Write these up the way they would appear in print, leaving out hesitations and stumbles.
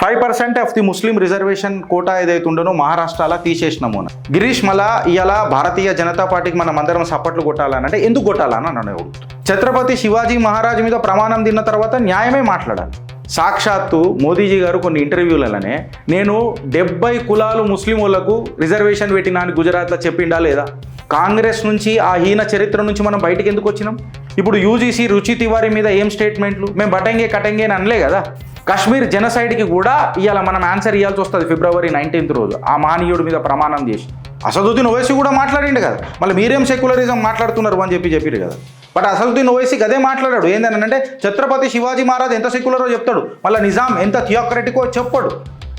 5% of the Muslim reservation quota ఏదైతే ఉండనో మహారాష్ట్రలో తీసేసినాము. గిరీష్ మళ్ళా ఇవాళ భారతీయ జనతా పార్టీకి మనం అందరం సపోర్ట్లు కొట్టాలని అంటే ఎందుకు కొట్టాలని అన్నాడు. ఛత్రపతి శివాజీ మహారాజ్ మీద ప్రమాణం తిన్న తర్వాత న్యాయమే మాట్లాడాలి. సాక్షాత్తు మోదీజీ గారు కొన్ని ఇంటర్వ్యూలనే నేను 70 కులాలు ముస్లిం వాళ్ళకు రిజర్వేషన్ పెట్టినా అని గుజరాత్లో చెప్పిండా లేదా? కాంగ్రెస్ నుంచి ఆ హీన చరిత్ర నుంచి మనం బయటకు ఎందుకు వచ్చినాం? ఇప్పుడు యూజీసీ రుచి తివారీ మీద ఏం స్టేట్మెంట్లు? మేము బటంగే కటంగే అని అనలే కదా. కాశ్మీర్ జెనసైడ్కి కూడా ఇవాళ మనం ఆన్సర్ ఇవ్వాల్సి వస్తుంది ఫిబ్రవరి 19th రోజు ఆ మహనీయుడి మీద ప్రమాణం చేసి. అసదుద్దీన్ ఓవైసీ కూడా మాట్లాడిండు కదా, మళ్ళీ మీరేం సెక్యులరిజం మాట్లాడుతున్నారు అని చెప్పారు కదా. బట్ అసదుద్దీన్ ఓవైసీకి అదే మాట్లాడాడు. ఏంటంటే ఛత్రపతి శివాజీ మహారాజ్ ఎంత సెక్యులరో చెప్తాడు, మళ్ళీ నిజాం ఎంత థియోక్రటికో చెప్పాడు.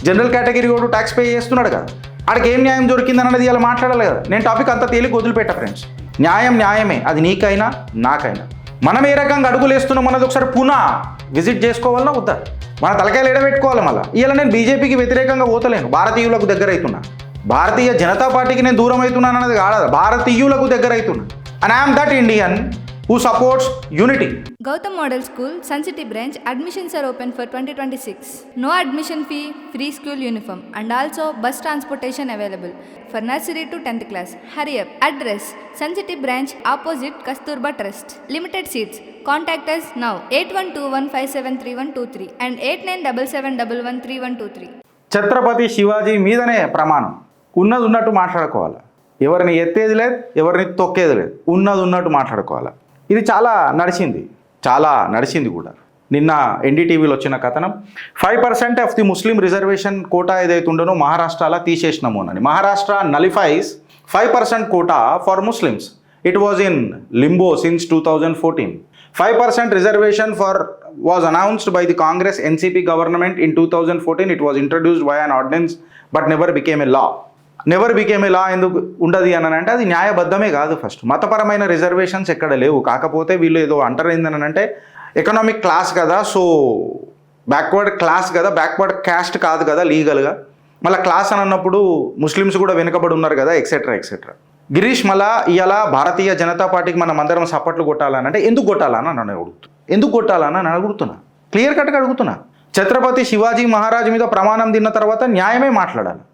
జనరల్ కేటగిరీ కూడా ట్యాక్స్ పే చేస్తున్నాడు కదా, ఆడికి ఏం న్యాయం దొరికింది అన్నది ఇలా మాట్లాడాలి కదా. నేను టాపిక్ అంతా తేలిక వదిలిపెట్టా ఫ్రెండ్స్. న్యాయం న్యాయమే, అది నీకైనా నాకైనా. మనం ఏ రకంగా అడుగులు వేస్తున్నాం అన్నది ఒకసారి పునః విజిట్ చేసుకోవాలన్నా వద్దా? మన తలకాయలు ఎడబెట్టుకోవాలి. మళ్ళీ ఇలా నేను బీజేపీకి వ్యతిరేకంగా పోతలేను, భారతీయులకు దగ్గర అవుతున్నా. భారతీయ జనతా పార్టీకి నేను దూరం అవుతున్నాను అన్నది కాదు, భారతీయులకు దగ్గర అవుతున్నా. And I'm that Indian who supports unity. Gautam Model School, Sun City branch, admissions are open for 2026. No admission fee, free school uniform and also bus transportation available for nursery to 10th class. Hurry up. Address, Sun City branch opposite Kasturba Trust. Limited seats. Contact us now 8121573123 and 8977113123. Chhatrapati Shivaji మీదనే ప్రమాణం. ఉన్నది ఉన్నట్టు మాట్లాడుకోవాలి, ఎవరిని ఎత్తేది లేదు, ఎవరిని తొక్కేది లేదు, ఉన్నది ఉన్నట్టు మాట్లాడుకోవాలి. ఇది చాలా నడిచింది కూడా. నిన్న ఎన్డీటీవీలో వచ్చిన కథనం 5% of the Muslim reservation quota ఏదైతే ఉండనో మహారాష్ట్రలో తీసేసినాము అని. Maharashtra nullifies 5% quota for Muslims. It was in limbo since 2014. 5% reservation was announced by the Congress NCP government in 2014. It was introduced by an ordinance but never became a law. ఎందుకు ఉండదు అని అంటే అది న్యాయబద్ధమే కాదు. ఫస్ట్ మతపరమైన రిజర్వేషన్స్ ఎక్కడ లేవు. కాకపోతే వీళ్ళు ఏదో అంటారు ఏంటనంటే ఎకనామిక్ క్లాస్ కదా, సో బ్యాక్వర్డ్ క్లాస్ కదా, బ్యాక్వర్డ్ క్యాస్ట్ కాదు కదా లీగల్గా. మళ్ళీ క్లాస్ అని అన్నప్పుడు ముస్లిమ్స్ కూడా వెనుకబడి ఉన్నారు కదా, ఎక్సెట్రా. గిరీష్ మళ్ళా ఇవాళ భారతీయ జనతా పార్టీకి మనం అందరం సపోర్ట్లు కొట్టాలని అంటే ఎందుకు కొట్టాలని అని అడుగుతున్నా. క్లియర్ కట్గా అడుగుతున్నా. ఛత్రపతి శివాజీ మహారాజ్ మీద ప్రమాణం తిన్న తర్వాత న్యాయమే మాట్లాడాలి.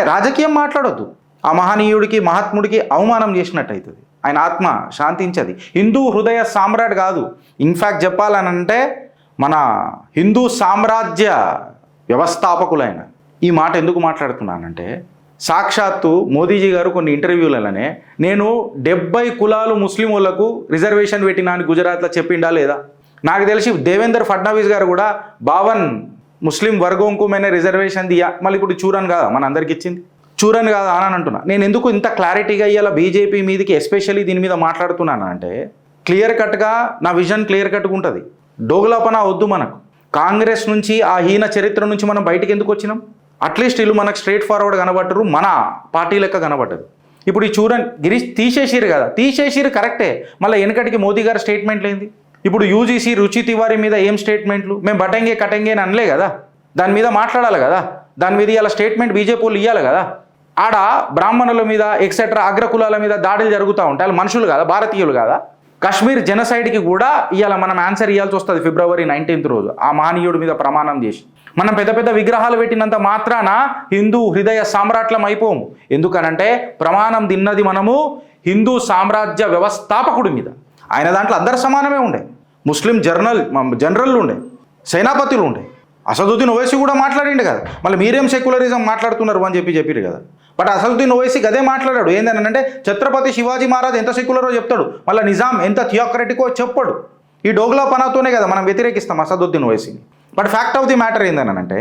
రాజకీయం మాట్లాడొద్దు. ఆ మహనీయుడికి మహాత్ముడికి అవమానం చేసినట్టు అవుతుంది, ఆయన ఆత్మ శాంతించది. హిందూ హృదయ సామ్రాట్ కాదు, ఇన్ఫ్యాక్ట్ చెప్పాలనంటే మన హిందూ సామ్రాజ్య వ్యవస్థాపకులైన. ఈ మాట ఎందుకు మాట్లాడుతున్నానంటే సాక్షాత్తు మోదీజీ గారు కొన్ని ఇంటర్వ్యూలనే నేను 70 కులాలు ముస్లిం వాళ్ళకు రిజర్వేషన్ పెట్టినా అని గుజరాత్లో చెప్పిండా లేదా? నాకు తెలిసి దేవేంద్ర ఫడ్నవీస్ గారు కూడా 52 ముస్లిం వర్గంకు మేనే రిజర్వేషన్ దియా. మళ్ళీ ఇప్పుడు చూరన్ కాదా మన అందరికి ఇచ్చింది? చూరన్ కాదా అని అంటున్నా. నేను ఎందుకు ఇంత క్లారిటీగా ఇవాళ బీజేపీ మీదకి ఎస్పెషల్లీ దీని మీద మాట్లాడుతున్నాను అంటే క్లియర్ కట్గా నా విజన్ క్లియర్ కట్గా ఉంటుంది. డోగులాపన వద్దు మనకు. కాంగ్రెస్ నుంచి ఆ హీన చరిత్ర నుంచి మనం బయటకు ఎందుకు వచ్చినాం? అట్లీస్ట్ వీళ్ళు మనకు స్ట్రైట్ ఫార్వర్డ్ కనబట్టరు, మన పార్టీ లెక్క కనబడ్డదు. ఇప్పుడు ఈ చూడండి, గిరీష్ తీసేసిరు కరెక్టే. మళ్ళీ వెనకటికి మోదీ గారి స్టేట్మెంట్ లేంది? ఇప్పుడు యూజీసీ రుచి తివారీ మీద ఏం స్టేట్మెంట్లు? మేము బటంగే కటంగే అని అనలే కదా, దాని మీద మాట్లాడాలి కదా. దాని మీద ఇలా స్టేట్మెంట్ బీజేపీ వాళ్ళు ఇవ్వాలి కదా. ఆడ బ్రాహ్మణుల మీద ఎక్సెట్రా అగ్రకులాల మీద దాడులు జరుగుతూ ఉంటాయి, వాళ్ళు మనుషులు కదా, భారతీయులు కదా. కాశ్మీర్ జెనసైడ్కి కూడా ఇవాళ మనం ఆన్సర్ ఇవ్వాల్సి వస్తుంది ఫిబ్రవరి 19th రోజు ఆ మహనీయుడి మీద ప్రమాణం చేసి. మనం పెద్ద పెద్ద విగ్రహాలు పెట్టినంత మాత్రాన హిందూ హృదయ సామ్రాట్లం అయిపోము. ఎందుకనంటే ప్రమాణం తిన్నది మనము హిందూ సామ్రాజ్య వ్యవస్థాపకుడి మీద. ఆయన దాంట్లో అందరు సమానమే ఉండే, ముస్లిం జనరల్ ఉండే, సేనాపతులు ఉండే. అసదుద్దీన్ ఓవైసీ కూడా మాట్లాడిండు కదా, మళ్ళీ మీరేం సెక్యులరిజం మాట్లాడుతున్నారు అని చెప్పారు కదా. బట్ అసదుద్దీన్ ఓవైసీకి అదే మాట్లాడాడు. ఏంటంటే ఛత్రపతి శివాజీ మహారాజ్ ఎంత సెక్యులరో చెప్తాడు, మళ్ళీ నిజాం ఎంత థియోక్రటికో చెప్పాడు. ఈ డోగ్లా పనాతోనే కదా మనం వ్యతిరేకిస్తాం అసదుద్దీన్ ఓవైసీని. But fact of the matter ఏంటంటే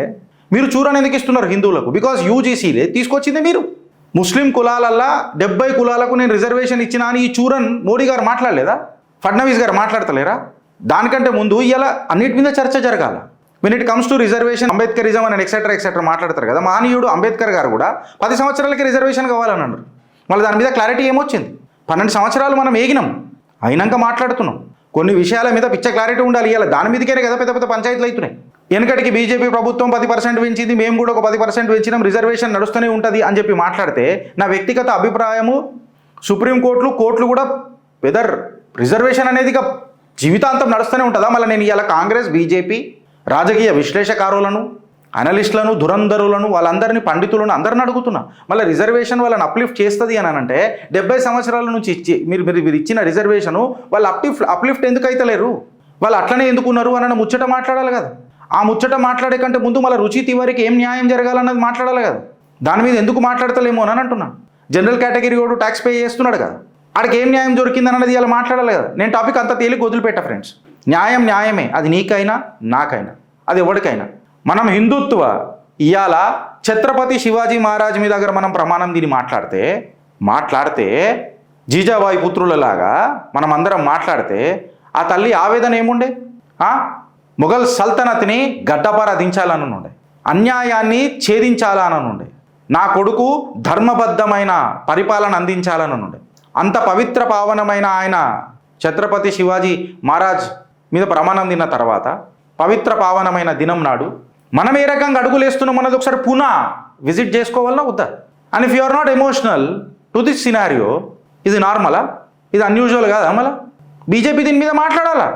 మీరు చూరని ఎందుకు ఇస్తున్నారు హిందువులకు? బికాజ్ యూజీసీలే తీసుకొచ్చింది మీరు. ముస్లిం కులాలల్లా 70 కులాలకు నేను రిజర్వేషన్ ఇచ్చినా అని ఈ చూరన్ మోడీ గారు మాట్లాడలేదా? ఫడ్నవీస్ గారు మాట్లాడతలేరా? దానికంటే ముందు ఇలా అన్నిటి మీద చర్చ జరగాల. When it comes to reservation, Ambedkarism అని ఎక్సెట్రా మాట్లాడతారు కదా. మహనీయుడు అంబేద్కర్ గారు కూడా 10 సంవత్సరాలకి రిజర్వేషన్ కావాలని అన్నారు. మళ్ళీ దాని మీద క్లారిటీ ఏమొచ్చింది? 12 సంవత్సరాలు మనం ఏగినాం, అయినాక మాట్లాడుతున్నాం. కొన్ని విషయాల మీద పిచ్చ క్లారిటీ ఉండాలి. ఇలా దాని మీదకే కదా పెద్ద పెద్ద పంచాయతీలు అవుతున్నాయి. వెనకటికి బీజేపీ ప్రభుత్వం 10% పెంచింది, మేము కూడా ఒక 10% పెంచినాం, రిజర్వేషన్ నడుస్తూనే ఉంటుంది అని చెప్పి మాట్లాడితే నా వ్యక్తిగత అభిప్రాయము సుప్రీంకోర్టులు కోర్టులు కూడా వెదర్ రిజర్వేషన్ అనేది ఇక జీవితాంతం నడుస్తూనే ఉంటుందా? మళ్ళీ నేను ఇవాళ కాంగ్రెస్ బీజేపీ రాజకీయ విశ్లేషకారులను అనలిస్టులను ధురంధరులను వాళ్ళందరినీ పండితులను అందరిని అడుగుతున్నా. మళ్ళీ రిజర్వేషన్ వాళ్ళని అప్లిఫ్ట్ చేస్తుంది అని అంటే 70 సంవత్సరాల నుంచి మీరు ఇచ్చిన రిజర్వేషను వాళ్ళు అప్లిఫ్ట్ ఎందుకు అవుతలేరు, వాళ్ళు అట్లనే ఎందుకున్నారు అని ముచ్చట మాట్లాడాలి కదా. ఆ ముచ్చట మాట్లాడే కంటే ముందు మళ్ళీ రుచి తివారికి ఏం న్యాయం జరగాలన్నది మాట్లాడాలి కదా. దాని మీద ఎందుకు మాట్లాడతలేమో అని అంటున్నా. జనరల్ కేటగిరీ వాడు ట్యాక్స్ పే చేస్తున్నాడు కదా, ఆడికి ఏం న్యాయం దొరికింది అన్నది ఇలా మాట్లాడాలి కదా. నేను టాపిక్ అంత తేలిక వదిలిపెట్టా ఫ్రెండ్స్. న్యాయం న్యాయమే, అది నీకైనా నాకైనా అది ఎవరికైనా. మనం హిందుత్వ ఇవాళ ఛత్రపతి శివాజీ మహారాజ్ మీ దగ్గర మనం ప్రమాణం దీన్ని మాట్లాడితే జీజాబాయి పుత్రులలాగా మనం అందరం మాట్లాడితే ఆ తల్లి ఆవేదన ఏముండే? మొఘల్ సల్తనత్ని గడ్డపార దించాలని ఉండే, అన్యాయాన్ని ఛేదించాలని ఉండే, నా కొడుకు ధర్మబద్ధమైన పరిపాలన అందించాలని ఉండే. అంత పవిత్ర పావనమైన ఆయన ఛత్రపతి శివాజీ మహారాజ్ మీద ప్రమాణం తిన్న తర్వాత పవిత్ర పావనమైన దినం నాడు మనం ఏ రకంగా అడుగులేస్తున్నాం అన్నది ఒకసారి పునః విజిట్ చేసుకోవాలన్నా వద్దా? And if you are not emotional to this scenario, ఇది నార్మలా? ఇది అన్యూజువల్ కాదా? మళ్ళా బీజేపీ దీని మీద మాట్లాడాలా?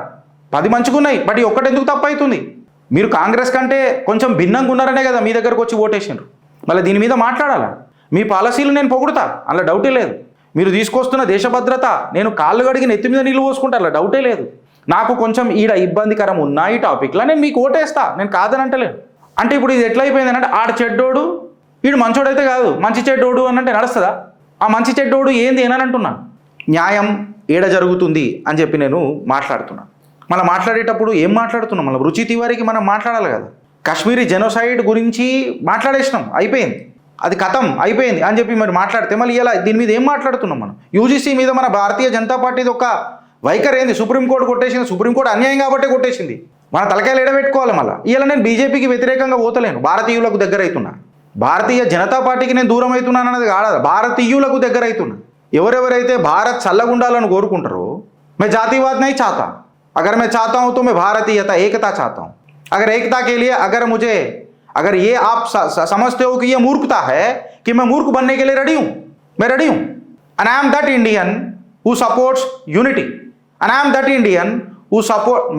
10 మంచిగున్నాయి, బట్ ఈ ఒక్కటి ఎందుకు తప్పు అవుతుంది? మీరు కాంగ్రెస్ కంటే కొంచెం భిన్నంగా ఉన్నారనే కదా మీ దగ్గరకు వచ్చి ఓటేసినారు. మళ్ళీ దీని మీద మాట్లాడాలా? మీ పాలసీలు నేను పొగుడుతా, అందులో డౌటే లేదు. మీరు తీసుకొస్తున్న దేశభద్రత నేను కాళ్ళు గడిగి నెత్తి మీద నీళ్ళు పోసుకుంటా, అలా డౌటే లేదు. నాకు కొంచెం ఈడ ఇబ్బందికరం ఉన్నా ఈ టాపిక్లో నేను మీకు ఓటేస్తా, నేను కాదని అంటలేను. అంటే ఇప్పుడు ఇది ఎట్లా అయిపోయింది అంటే ఆడ చెడ్డోడు వీడు మంచోడైతే కాదు, మంచి చెడ్డోడు అని అంటే నడుస్తుందా? ఆ మంచి చెడ్డోడు ఏంది అని అంటున్నా. న్యాయం ఏడ జరుగుతుంది అని చెప్పి నేను మాట్లాడుతున్నా. మళ్ళీ మాట్లాడేటప్పుడు ఏం మాట్లాడుతున్నాం? మళ్ళీ రుచి తివారికి మనం మాట్లాడాలి కదా. కాశ్మీరీ జెనోసైడ్ గురించి మాట్లాడేసినాం, అయిపోయింది, అది కథం అయిపోయింది అని చెప్పి మరి మాట్లాడితే మళ్ళీ ఇలా దీని మీద ఏం మాట్లాడుతున్నాం మనం? యూజీసీ మీద మన భారతీయ జనతా పార్టీది ఒక వైఖరి ఏంది? సుప్రీంకోర్టు కొట్టేసింది, సుప్రీంకోర్టు అన్యాయం కాబట్టే కొట్టేసింది. మన తలకాయలు ఎడబెట్టుకోవాలి. మళ్ళీ ఇలా నేను బీజేపీకి వ్యతిరేకంగా పోతలేను, భారతీయులకు దగ్గర అవుతున్నా. భారతీయ జనతా పార్టీకి నేను దూరం అవుతున్నాను అన్నది కాదు, భారతీయులకు దగ్గర అవుతున్నా. ఎవరెవరైతే భారత్ చల్లగుండాలని కోరుకుంటారో मैं जातिवाद नहीं चाहता, अगर मैं चाहता हूँ तो मैं भारतीयता एकता चाहता हूँ. अगर एकता के लिए अगर ये आप समझते हो कि ये मूर्खता है कि मैं मूर्ख बनने के लिए रेडी हूँ, मैं रेडी हूँ. And I am that Indian who supports unity. And I am that Indian who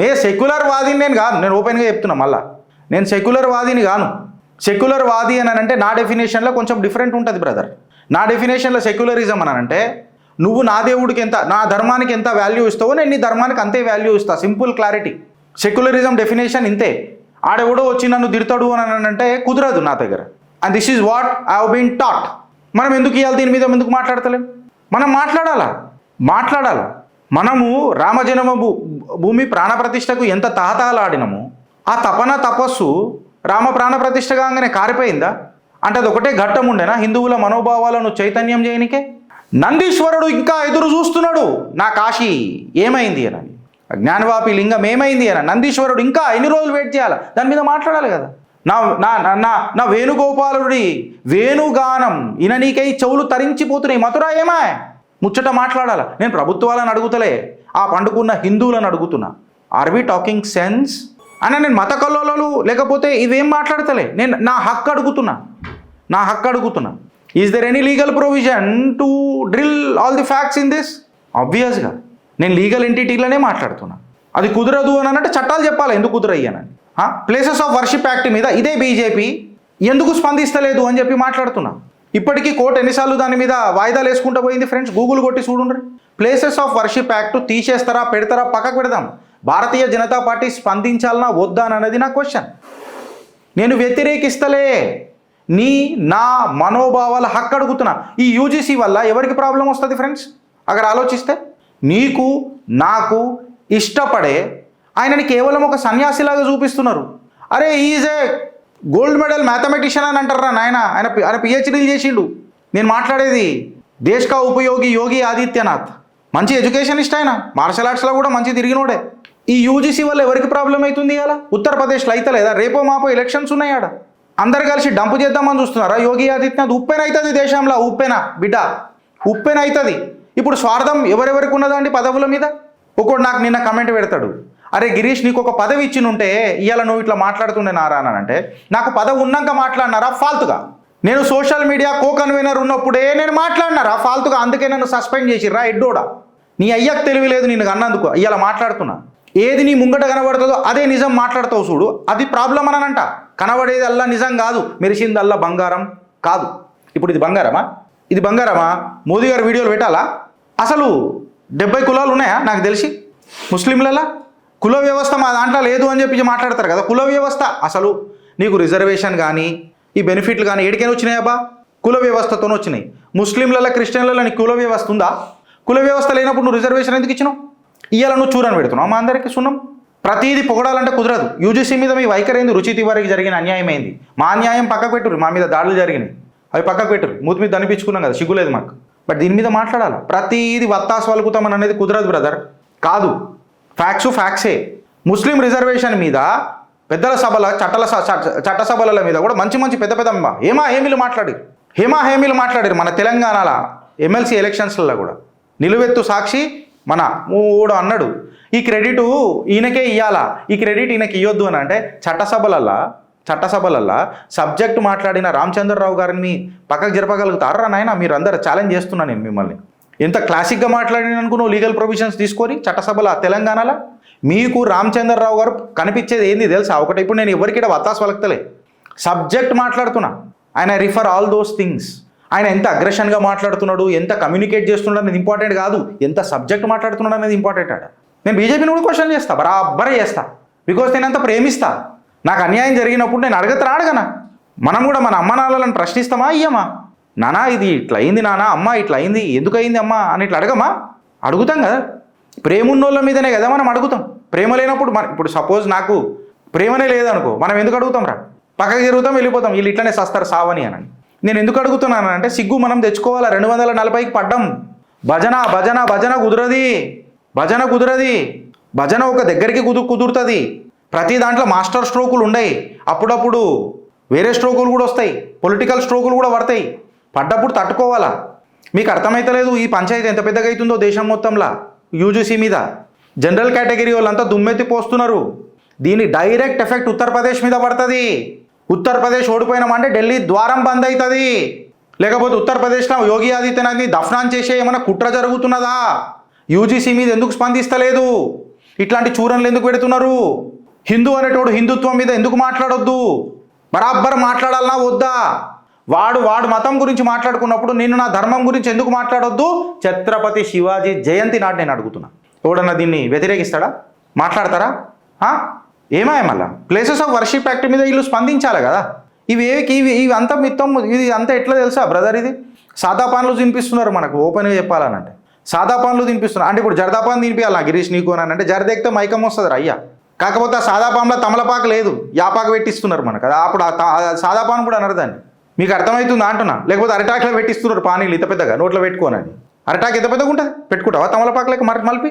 మే సెక్యులర్ వాదిని నేను కాదు, నేను ఓపెన్గా చెప్తున్నా. మళ్ళా నేను సెక్యులర్ వాదిని కాను. సెక్యులర్ వాది అని అంటే నా డెఫినేషన్లో కొంచెం డిఫరెంట్ ఉంటుంది బ్రదర్. నా డెఫినేషన్లో సెక్యులరిజం అని అంటే నువ్వు నా దేవుడికి ఎంత, నా ధర్మానికి ఎంత వాల్యూ ఇస్తావో నేను నీ ధర్మానికి అంతే వాల్యూ ఇస్తా. Simple clarity. సెక్యులరిజం డెఫినేషన్ ఇంతే. ఆడెవడో వచ్చి నన్ను తిడతాడు అని అంటే కుదరదు నా దగ్గర. And this is what I have been taught. మనం ఎందుకు ఇవ్వాలి దీని మీద, ఎందుకు మాట్లాడతలేం? మనం మాట్లాడాలా. మనము రామజన్మ భూమి ప్రాణప్రతిష్టకు ఎంత తహతహలాడినము, ఆ తపస్సు రామ ప్రాణప్రతిష్ఠ కాగానే కారిపోయిందా? అంటే అది ఒకటే ఘట్టం ఉండేనా హిందువుల మనోభావాలను చైతన్యం చేయనికే? నందీశ్వరుడు ఇంకా ఎదురు చూస్తున్నాడు, నా కాశీ ఏమైంది అని, జ్ఞానవాపి లింగం ఏమైంది అని. నందీశ్వరుడు ఇంకా ఎన్ని రోజులు వెయిట్ చేయాలి? దాని మీద మాట్లాడాలి కదా. నా వేణుగోపాలుడి వేణుగానం ఇననీకై చెవులు తరించిపోతున్నాయి, మథుర ఏమా ముచ్చట మాట్లాడాల. నేను ప్రభుత్వాలను అడుగుతలే, ఆ పండుకున్న హిందువులను అడుగుతున్నా. ఆర్ వి టాకింగ్ సెన్స్ అన్న? నేను మత కల్లోలు లేకపోతే ఇవేం మాట్లాడతలే, నేను నా హక్కు అడుగుతున్నా. Is there any legal provision to drill all the facts in this? ఆబ్వియస్గా నేను లీగల్ ఎంటిటీలోనే మాట్లాడుతున్నా. అది కుదరదు అని అంటే చట్టాలు చెప్పాలి ఎందుకు కుదరయ్యానని. ప్లేసెస్ ఆఫ్ వర్షిప్ యాక్ట్ మీద ఇదే బీజేపీ ఎందుకు స్పందిస్తలేదు అని చెప్పి మాట్లాడుతున్నా. ఇప్పటికీ కోర్టు ఎన్నిసార్లు దాని మీద వాయిదాలు వేసుకుంటూ పోయింది ఫ్రెండ్స్, గూగుల్ కొట్టి చూడండి. ప్లేసెస్ ఆఫ్ వర్షిప్ యాక్ట్ తీసేస్తారా పెడతారా పక్కకు పెడదాం. భారతీయ జనతా పార్టీ స్పందించాలన్నా వద్దా అనేది నా క్వశ్చన్. నేను వ్యతిరేకిస్తలే, నా మనోభావాల హక్కు అడుగుతున్నా. ఈ యూజీసీ వల్ల ఎవరికి ప్రాబ్లం వస్తుంది ఫ్రెండ్స్? అక్కడ ఆలోచిస్తే నీకు నాకు ఇష్టపడే ఆయనని కేవలం ఒక సన్యాసిలాగా చూపిస్తున్నారు. అరే is a gold medal mathematician అని అంటారా నాయన, ఆయన పిహెచ్డీలు చేసిండు. నేను మాట్లాడేది దేశ్ కా ఉపయోగి యోగి ఆదిత్యనాథ్, మంచి ఎడ్యుకేషనిస్ట్ ఆయన, మార్షల్ ఆర్ట్స్లో కూడా మంచి తిరిగినోడే. ఈ యూజీసీ వల్ల ఎవరికి ప్రాబ్లం అవుతుంది ఇలా? ఉత్తరప్రదేశ్లో అయితే లేదా? రేపో మాపో ఎలక్షన్స్ ఉన్నాయి ఆడ, అందరు కలిసి డంపు చేద్దామని చూస్తున్నారా? యోగి ఆదిత్యనాథ్ ఉప్పెన అవుతుంది దేశంలో, ఉప్పెన బిడ్డ ఉప్పెన అవుతుంది. ఇప్పుడు స్వార్థం ఎవరెవరికి ఉన్నదండి పదవుల మీద? ఒకడు నాకు నిన్న కమెంట్ పెడతాడు, అరే గిరీష్ నీకు ఒక పదవి ఇచ్చినుంటే ఇవాళ నువ్వు ఇట్లా మాట్లాడుతుండే నారా అని అంటే, నాకు పదవి ఉన్నాక మాట్లాడినారా ఫాల్తుగా? నేను సోషల్ మీడియా కో కన్వీనర్ ఉన్నప్పుడే నేను మాట్లాడినారా ఫాల్తుగా? అందుకే నన్ను సస్పెండ్ చేసిర్రా ఎడ్డోడా. నీ అయ్యకు తెలివి లేదు నిన్ను అన్నందుకు ఇవాళ మాట్లాడుతున్నా. ఏది నీ ముంగట కనబడుతుందో అదే నిజం మాట్లాడతావు చూడు, అది ప్రాబ్లం అనంట. కనబడేది అల్లా నిజం కాదు, మెరిసింది అల్లా బంగారం కాదు. ఇప్పుడు ఇది బంగారమా? ఇది బంగారమా? మోదీ గారు వీడియోలు పెట్టాలా? అసలు 70 కులాలు ఉన్నాయా నాకు తెలిసి ముస్లింలలో? కుల వ్యవస్థ మా దాంట్లో లేదు అని చెప్పి మాట్లాడతారు కదా. కుల వ్యవస్థ అసలు నీకు రిజర్వేషన్ కానీ ఈ బెనిఫిట్లు కానీ ఏడికైనా వచ్చినాయబ్బా? కుల వ్యవస్థతోనే వచ్చినాయి. ముస్లింలలో క్రిస్టియన్లలో నీకు కుల వ్యవస్థ ఉందా? కుల వ్యవస్థ లేనప్పుడు నువ్వు రిజర్వేషన్ ఎందుకు ఇచ్చినావు? ఇవాళ నువ్వు చూరని పెడుతున్నావు మా అందరికీ సున్నం. ప్రతిదీ పొగడాలంటే కుదరదు. యూజీసీ మీద మీ వైఖరి ఏంది? రుచి తివారికి జరిగిన అన్యాయం అయింది. మా అన్యాయం పక్కకు పెట్టుర్రు, మా మీద దాడులు జరిగినాయి అవి పక్కకు పెట్టుర్రు. మూతి మీద అనిపించుకున్నాం కదా, సిగ్గులేదు మాకు. బట్ దీని మీద మాట్లాడాలి. ప్రతిదీ వత్తాసు వలుకుతామని అనేది కుదరదు బ్రదర్, కాదు. ఫ్యాక్సే. ముస్లిం రిజర్వేషన్ మీద పెద్దల సభల చట్టసభల మీద కూడా మంచి పెద్ద హామీలు మాట్లాడారు. మన తెలంగాణలో ఎమ్మెల్సీ ఎలక్షన్స్లలో కూడా నిలువెత్తు సాక్షి మన మూడు అన్నాడు, ఈ క్రెడిట్ ఈయనకే ఇవ్వాలా, ఈ క్రెడిట్ ఈయనకి ఇవ్వద్దు అని. అంటే చట్టసభలల్లో సబ్జెక్టు మాట్లాడిన రామచంద్రరావు గారిని పక్కకు జరపగలుగుతారా నాయన? మీరు అందరు ఛాలెంజ్ చేస్తున్నా నేను మిమ్మల్ని. ఎంత క్లాసిక్గా మాట్లాడిననుకో నువ్వు లీగల్ ప్రొవిజన్స్ తీసుకొని చట్టసభల తెలంగాణలో. మీకు రామచంద్రరావు గారు కనిపించేది ఏంది తెలుసా? ఒకటి, ఇప్పుడు నేను ఎవరికిడ వత్తాసు వలకతలే, సబ్జెక్ట్ మాట్లాడుతున్నా. ఆయన రిఫర్ ఆల్ దోస్ థింగ్స్. ఆయన ఎంత అగ్రెషన్గా మాట్లాడుతున్నాడు, ఎంత కమ్యూనికేట్ చేస్తున్నాడు అనేది ఇంపార్టెంట్ కాదు, ఎంత సబ్జెక్ట్ మాట్లాడుతున్నాడు అనేది ఇంపార్టెంట్ ఆడ. నేను బీజేపీని కూడా క్వశ్చన్ చేస్తా, బరాబరే చేస్తా. బికాస్ నేను అంత ప్రేమిస్తా. నాకు అన్యాయం జరిగినప్పుడు నేను అడగనా? మనం కూడా మన అమ్మ నాన్నలను ప్రశ్నిస్తామా? ఇయ్యమా? నానా ఇది ఇట్లా అయింది, నానా అమ్మ ఇట్లా అయింది, ఎందుకు అయింది అమ్మ అని ఇట్లా అడగమా? అడుగుతాం కదా. ప్రేమ ఉన్నోళ్ళ మీదనే కదా మనం అడుగుతాం. ప్రేమ లేనప్పుడు ఇప్పుడు సపోజ్ నాకు ప్రేమనే లేదనుకో, మనం ఎందుకు అడుగుతాం రా? పక్కకి జరుగుతాం, వెళ్ళిపోతాం, వీళ్ళు ఇట్లనే సస్తారు సావని అని. నేను ఎందుకు అడుగుతున్నాను అంటే సిగ్గు మనం తెచ్చుకోవాలా. 240కి పడ్డం. భజన కుదరది. భజన ఒక దగ్గరికి కుదురుతుంది. ప్రతి దాంట్లో మాస్టర్ స్ట్రోకులు ఉండయి, అప్పుడప్పుడు వేరే స్ట్రోకులు కూడా వస్తాయి, పొలిటికల్ స్ట్రోకులు కూడా పడతాయి. పడ్డప్పుడు తట్టుకోవాలా. మీకు అర్థమైతలేదు ఈ పంచాయతీ ఎంత పెద్దగా అవుతుందో దేశం మొత్తంలో. యూజీసీ మీద జనరల్ కేటగిరీ వాళ్ళంతా దుమ్మెత్తి పోస్తున్నారు. దీని డైరెక్ట్ ఎఫెక్ట్ ఉత్తరప్రదేశ్ మీద పడుతుంది. ఉత్తరప్రదేశ్ ఓడిపోయినామంటే ఢిల్లీ ద్వారం బంద్ అవుతుంది. లేకపోతే ఉత్తరప్రదేశ్లో యోగి ఆదిత్యనాథ్ని దఫనాన్ చేసే ఏమైనా కుట్ర జరుగుతున్నదా? యూజీసీ మీద ఎందుకు స్పందిస్తలేదు? ఇట్లాంటి చూరన్లు ఎందుకు పెడుతున్నారు? హిందూ అనేటోడు హిందుత్వం మీద ఎందుకు మాట్లాడొద్దు? బరాబర్ మాట్లాడాలన్నా వద్దా? వాడు మతం గురించి మాట్లాడుకున్నప్పుడు నేను నా ధర్మం గురించి ఎందుకు మాట్లాడొద్దు? ఛత్రపతి శివాజీ జయంతి నాడు నేను అడుగుతున్నా. ఎవడన్నా దీన్ని వ్యతిరేకిస్తాడా? మాట్లాడతారా? ఏమాయ మళ్ళా ప్లేసెస్ ఆఫ్ వర్షిప్ యాక్ట్ మీద వీళ్ళు స్పందించాలి కదా. ఇవి అంతా మిత్తం, ఇది అంతా ఎట్లా తెలుసా బ్రదర్? ఇది సాదా పాన్లు తినిపిస్తున్నారు మనకు. ఓపెన్గా చెప్పాలనంటే సాదా పాన్లు తినిపిస్తున్నారు. అంటే ఇప్పుడు జర్దాపాన్ తినిపించాలి నా గిరీష్ నీకు అని అంటే జరదెక్కితే మైకం వస్తుంది రా అయ్యా. కాకపోతే ఆ సాదా పాన్లో తమలపాకు లేదు, యాపాకు పెట్టిస్తున్నారు మనకు. అప్పుడు సాదా పాన్ కూడా అనరు దాన్ని. మీకు అర్థమవుతుందా అంటున్నా? లేకపోతే అరిటాకులో పెట్టిస్తున్నారు పానీలు ఇంత పెద్దగా నోట్లో పెట్టుకోనని. అరిటాకు ఎంత పెద్దగా ఉంటుంది, పెట్టుకుంటావా తమలపాకులకి మలిపి?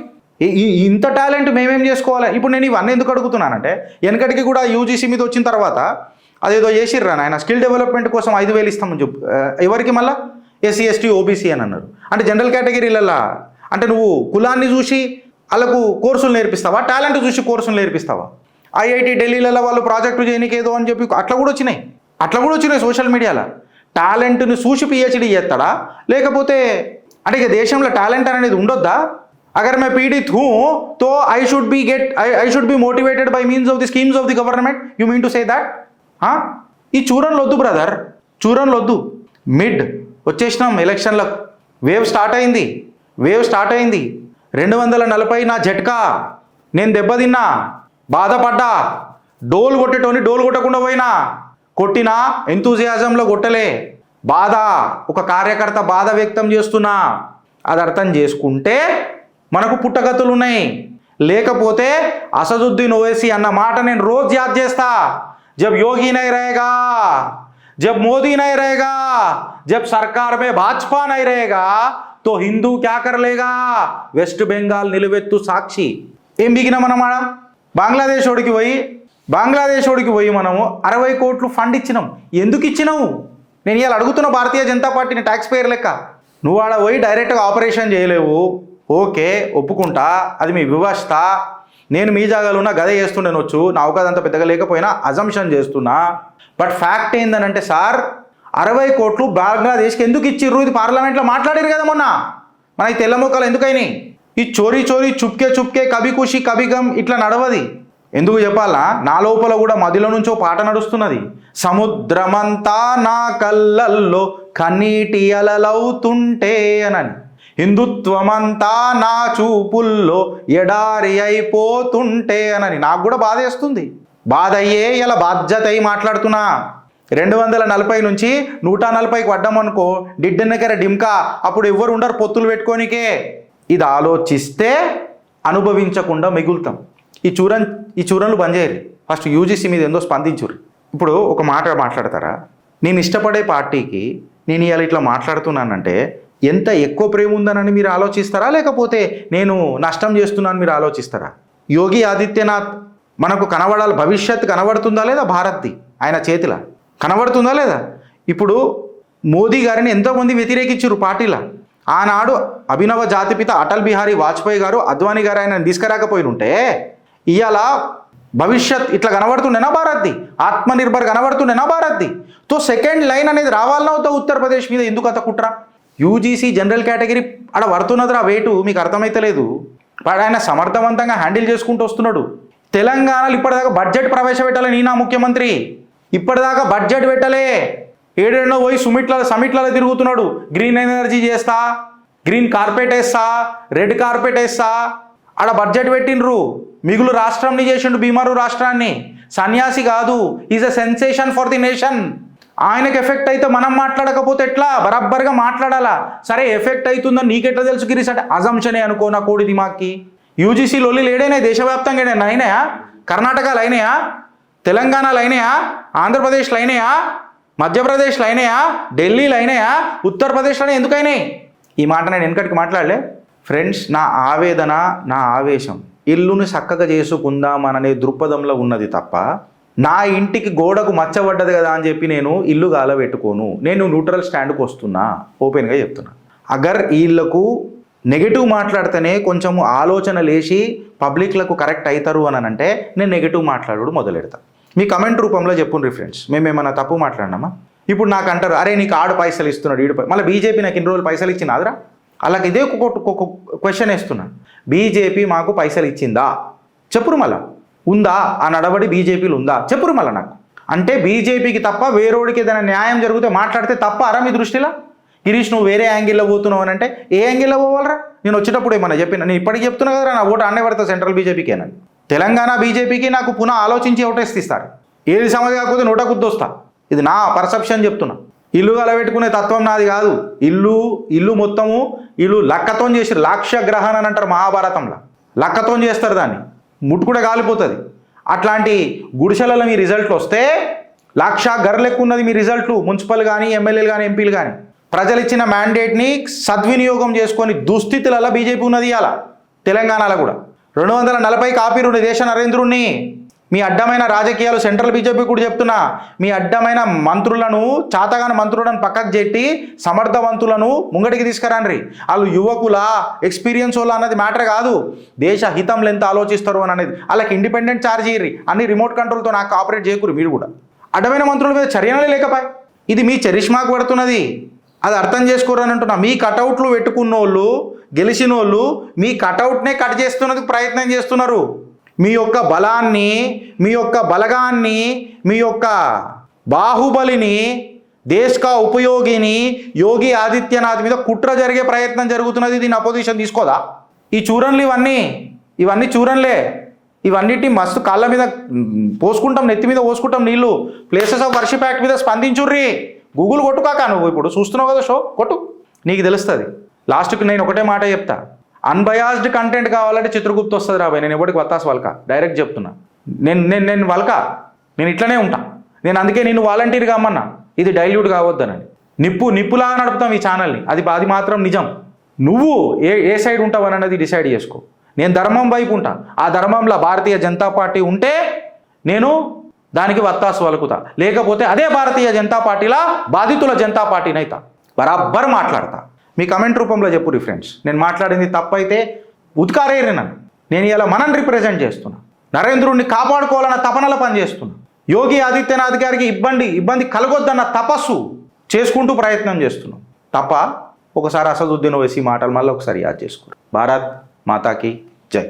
ఇంత టాలెంట్ మేమేం చేసుకోవాలి? ఇప్పుడు నేను ఇవన్నీ ఎందుకు అడుగుతున్నానంటే వెనకటికి కూడా యూజీసీ మీద వచ్చిన తర్వాత అదేదో చేసిర్రా ఆయన స్కిల్ డెవలప్మెంట్ కోసం 5,000 ఇస్తామని చెప్పు. ఎవరికి మళ్ళీ? ఎస్సీ ఎస్టీ ఓబీసీ అని అన్నారు. అంటే జనరల్ కేటగిరీలలో అంటే నువ్వు కులాన్ని చూసి వాళ్ళకు కోర్సులు నేర్పిస్తావా? టాలెంట్ చూసి కోర్సులు నేర్పిస్తావా? ఐఐటి ఢిల్లీలలో వాళ్ళు ప్రాజెక్టు చేయనీకి ఏదో అని చెప్పి అట్లా కూడా వచ్చినాయి సోషల్ మీడియాలో. టాలెంట్ని చూసి పిహెచ్డీ చేస్తాడా? లేకపోతే అంటే ఇక దేశంలో టాలెంట్ అనేది ఉండొద్దా? अगर मैं पीड़ित हूँ तो I should be motivated by means of the schemes of the government. You mean to say that? ఈ చూరన్లు వద్దు బ్రదర్, చూరన్లు వద్దు. మిడ్ వచ్చేసినాం ఎలక్షన్లకు. వేవ్ స్టార్ట్ అయింది. 240 నా జట్కా. నేను దెబ్బతిన్నా, బాధపడ్డా. డోలు కొట్టేటోని డోలు కొట్టకుండా పోయినా. కొట్టినా ఎంతూజియాజంలో కొట్టలే. బాధ, ఒక కార్యకర్త బాధ వ్యక్తం చేస్తున్నా. అది అర్థం చేసుకుంటే మనకు పుట్టగతులు ఉన్నాయి. లేకపోతే అసదుద్దీన్ ఓవైసీ అన్న మాట నేను రోజు యాద్ చేస్తా. జబ్ యోగి నహీ रहेगा, जब मोदी नहीं रहेगा, जब सरकार में भाजपा नहीं रहेगा तो हिंदू क्या कर लेगा? వెస్ట్ బెంగాల్ నిలువెత్తు సాక్షి. ఏం బిగిన మనం ఆడ బంగ్లాదేశ్ ఓడికి పోయి మనము 60 కోట్లు ఫండ్ ఇచ్చినాం. ఎందుకు ఇచ్చినావు? నేను ఇవాళ అడుగుతున్న భారతీయ జనతా పార్టీని ట్యాక్స్ పేయర్ లెక్క. నువ్వు ఆడ పోయి డైరెక్ట్గా ఆపరేషన్ చేయలేవు. ఓకే, ఒప్పుకుంటా, అది మీ వివస్థ. నేను మీ జాగాలో ఉన్న గదే చేస్తుండేనొచ్చు, నా అవకాశం పెద్దగా లేకపోయినా అజంప్షన్ చేస్తున్నా. బట్ ఫ్యాక్ట్ ఏందనంటే సార్ 60 కోట్లు బంగ్లాదేశ్కి ఎందుకు ఇచ్చిర్రు? ఇది పార్లమెంట్లో మాట్లాడారు కదా మొన్న. మనకి తెల్ల మొక్కలు ఎందుకైనాయి? ఈ చోరీ చోరీ చుప్కే చుప్కే కభీ ఖుషి కభీ గమ్ ఇట్లా నడవది. ఎందుకు చెప్పాలా, నా లోపల కూడా మదిలో నుంచో పాట నడుస్తున్నది. సముద్రమంతా నా కళ్ళల్లో కన్నీటి అలలవుతుంటే అనని, హిందుత్వమంతా నా చూపుల్లో ఎడారి అయిపోతుంటే అనని నాకు కూడా బాధేస్తుంది. బాధ అయ్యే ఇలా బాధ్యత అయి మాట్లాడుతున్నా. 240 నుంచి 140కి పడ్డామనుకో డిడ్డెన్నకర డిమ్కా, అప్పుడు ఎవ్వరు ఉండరు పొత్తులు పెట్టుకోనికే. ఇది ఆలోచిస్తే అనుభవించకుండా మిగులుతాం. ఈ చూరన్లు బంద్ చేయరు. ఫస్ట్ యూజీసీ మీద ఏందో స్పందించురు. ఇప్పుడు ఒక మాట మాట్లాడతారా, నేను ఇష్టపడే పార్టీకి నేను ఇవాళ ఇట్లా మాట్లాడుతున్నానంటే ఎంత ఎక్కువ ప్రేమ ఉందనని మీరు ఆలోచిస్తారా, లేకపోతే నేను నష్టం చేస్తున్నాను మీరు ఆలోచిస్తారా? యోగి ఆదిత్యనాథ్ మనకు కనబడాలి, భవిష్యత్తు కనబడుతుందా లేదా, భారత్ది ఆయన చేతిలో కనబడుతుందా లేదా? ఇప్పుడు మోదీ గారిని ఎంతోమంది వ్యతిరేకించారు పార్టీలో. ఆనాడు అభినవ జాతిపిత అటల్ బిహారీ వాజ్పేయి గారు, అద్వానీ గారు ఆయన తీసుకురాకపోయి ఉంటే ఇవాళ భవిష్యత్ ఇట్లా కనబడుతుండేనా భారత్ది, ఆత్మనిర్భర్ కనబడుతుండేనా భారత్ది? తో సెకండ్ లైన్ అనేది రావాలన్నా అవుతా ఉత్తరప్రదేశ్ మీద ఎందుకు అంత కుట్ర? యూజీసీ జనరల్ కేటగిరీ అక్కడ పడుతున్నదిరా వేటు, మీకు అర్థమైతలేదు. వాడు ఆయన సమర్థవంతంగా హ్యాండిల్ చేసుకుంటూ వస్తున్నాడు. తెలంగాణలో ఇప్పటిదాకా బడ్జెట్ ప్రవేశపెట్టాలి నా ముఖ్యమంత్రి, ఇప్పటిదాకా బడ్జెట్ పెట్టలే. ఏడేళ్ళో పోయి సమిట్లలో తిరుగుతున్నాడు. గ్రీన్ ఎనర్జీ చేస్తా, గ్రీన్ కార్పెట్ వేస్తా, రెడ్ కార్పెట్ వేస్తా. ఆడ బడ్జెట్ పెట్టిండ్రు, మిగులు రాష్ట్రంని చేసిండు, బీమారు రాష్ట్రాన్ని. సన్యాసి కాదు, is a sensation for the nation. ఆయనకు ఎఫెక్ట్ అయితే మనం మాట్లాడకపోతే ఎట్లా? బరాబర్గా మాట్లాడాలా. సరే ఎఫెక్ట్ అవుతుందని నీకెట్లా తెలుసు గిరీష్ అంటే అజంప్షనే అనుకో నా కోడి దిమాక్కి. యూజీసీ లొల్లి లేడైనాయి, దేశవ్యాప్తంగా అయినాయా? కర్ణాటకలో అయినాయా? తెలంగాణలో అయినాయా? ఆంధ్రప్రదేశ్లో అయినాయా? మధ్యప్రదేశ్లో అయినాయా? ఢిల్లీలో అయినాయా? ఉత్తరప్రదేశ్లోనే ఎందుకైనాయి? ఈ మాట నేను వెనకటికి మాట్లాడలే. ఫ్రెండ్స్, నా ఆవేదన, నా ఆవేశం ఇల్లుని చక్కగా చేసుకుందామననే దృక్పథంలో ఉన్నది తప్ప నా ఇంటికి గోడకు మచ్చబడ్డది కదా అని చెప్పి నేను ఇల్లు గాలబెట్టుకోను. నేను న్యూట్రల్ స్టాండ్కి వస్తున్నా, ఓపెన్గా చెప్తున్నా. అగర్ వీళ్ళకు నెగిటివ్ మాట్లాడితేనే కొంచెం ఆలోచన లేచి పబ్లిక్లకు కరెక్ట్ అవుతారు అని అంటే నేను నెగిటివ్ మాట్లాడు మొదలెడతా. మీ కమెంట్ రూపంలో చెప్పుండ్రి ఫ్రెండ్స్, మేమేమన్నా తప్పు మాట్లాడినామా? ఇప్పుడు నాకు అంటారు, అరే నీకు ఆడు పైసలు ఇస్తున్నాడు, ఈడు మళ్ళీ బీజేపీ నాకు ఇన్ని రోజులు పైసలు ఇచ్చినాదిరా. అలాగే ఇదే ఒక క్వశ్చన్ వేస్తున్నా, బీజేపీ మాకు పైసలు ఇచ్చిందా చెప్పురు, మళ్ళా ఉందా ఆ నడవడి బీజేపీలు ఉందా చెప్పురు మళ్ళీ నాకు. అంటే బీజేపీకి తప్ప వేరేడికి ఏదైనా న్యాయం జరిగితే మాట్లాడితే తప్ప అరా మీ దృష్టిలో? గిరీష్ నువ్వు వేరే యాంగిల్లో పోతున్నావు అని అంటే ఏ యాంగిల్లో పోవాలరా? నేను వచ్చేటప్పుడు ఏమన్నా చెప్పిన, నేను ఇప్పటికీ చెప్తున్నా కదరా, నా ఓటు అన్నే పడతా సెంట్రల్ బీజేపీకేనని. తెలంగాణ బీజేపీకి నాకు పునః ఆలోచించి ఓటేస్తారు. ఏది సమస్య కాకపోతే నోట గుద్దొస్తా. ఇది నా పర్సెప్షన్ చెప్తున్నా. ఇల్లు కలబెట్టుకునే తత్వం నాది కాదు. ఇల్లు మొత్తము ఇల్లు లక్కతో చేసి లాక్షగ్రహణ అని అంటారు మహాభారతంలో. లక్కతో చేస్తారు, దాన్ని ముట్టుకుంటే కాలిపోతుంది. అట్లాంటి గుడిసెలలో మీ రిజల్ట్లు వస్తే లక్ష గర్రెలకు ఉన్నది మీ రిజల్ట్లు. మున్సిపల్ కానీ, ఎమ్మెల్యేలు కానీ, ఎంపీలు కానీ ప్రజలు ఇచ్చిన మ్యాండేట్ని సద్వినియోగం చేసుకొని దుస్థితులలో బీజేపీ ఉన్నది. ఇవాళ తెలంగాణలో కూడా 240 కాపీలు దేశ నరేంద్రుణ్ణి. మీ అడ్డమైన రాజకీయాలు సెంట్రల్ బీజేపీ కూడా చెప్తున్నా, మీ అడ్డమైన మంత్రులను, చాతగాని మంత్రులను పక్కకు చెట్టి సమర్థవంతులను ముంగడికి తీసుకురాండ్రి. వాళ్ళు యువకుల ఎక్స్పీరియన్స్ వాళ్ళ అన్నది మ్యాటర్ కాదు, దేశ హితంలో ఎంత ఆలోచిస్తారు అని అనేది. వాళ్ళకి ఇండిపెండెంట్ ఛార్జ్ ఇయ్యి, అన్ని రిమోట్ కంట్రోల్తో నాకు ఆపరేట్ చేయకూరు. మీరు కూడా అడ్డమైన మంత్రుల మీద చర్యలే లేకపోయి ఇది మీ చరిష్మాకు పడుతున్నది. అది అర్థం చేసుకోరని అంటున్నా. మీ కటౌట్లు పెట్టుకున్న వాళ్ళు, గెలిచిన వాళ్ళు మీ కటౌట్నే కట్ చేస్తున్నది ప్రయత్నం చేస్తున్నారు. మీ యొక్క బలాన్ని, మీ యొక్క బలగాన్ని, మీ యొక్క బాహుబలిని, దేశ్ కా ఉపయోగిని యోగి ఆదిత్యనాథ్ మీద కుట్ర జరిగే ప్రయత్నం జరుగుతున్నది. దీని అపోజిషన్ తీసుకోదా? ఈ చూరన్లు ఇవన్నీ చూరన్లే. ఇవన్నిటి మస్తు కాళ్ళ మీద పోసుకుంటాం, నెత్తి మీద పోసుకుంటాం నీళ్ళు. ప్లేసెస్ ఆఫ్ వర్షిప్ యాక్ట్ మీద స్పందించుర్రి. గూగుల్ కొట్టుకాక, నువ్వు ఇప్పుడు చూస్తున్నావు కదా షో, కొట్టు, నీకు తెలుస్తుంది. లాస్ట్కి నేను ఒకటే మాట చెప్తా, అన్బయాస్డ్ కంటెంట్ కావాలంటే చిత్రగుప్త వస్తుంది రాబాయ్. నేను ఎవరికి వత్తాసు వల్క, డైరెక్ట్ చెప్తున్నా. నేను వల్క, నేను ఇట్లనే ఉంటా. నేను అందుకే నేను వాలంటీర్గా అమ్మన్నా, ఇది డైల్యూట్ కావద్దనని. నిప్పులాగా నడుపుతాం ఈ ఛానల్ని, అది మాత్రం నిజం. నువ్వు ఏ సైడ్ ఉంటావు అన్నది డిసైడ్ చేసుకో. నేను ధర్మం వైపు ఉంటా. ఆ ధర్మంలో భారతీయ జనతా పార్టీ ఉంటే నేను దానికి వత్తాసు వలుకుతా, లేకపోతే అదే భారతీయ జనతా పార్టీలా బాధితుల జనతా పార్టీని అయితా. బరాబర్ మాట్లాడతా. మీ కమెంట్ రూపంలో చెప్పురి ఫ్రెండ్స్. నేను మాట్లాడింది తప్పైతే ఉత్కారేరి నన్ను. నేను ఇలా మనని రిప్రజెంట్ చేస్తున్నా. నరేంద్రుడిని కాపాడుకోవాలన్న తపనల పనిచేస్తున్నా. యోగి ఆదిత్యనాథ్ గారికి ఇబ్బంది కలగొద్దన్న తపస్సు చేసుకుంటూ ప్రయత్నం చేస్తున్నాం తప్ప ఒకసారి అసదుద్దీన్ ఓవైసీ మాటలు మళ్ళీ ఒకసారి యాద్ చేసుకోరు. భారత్ మాతాకి జై.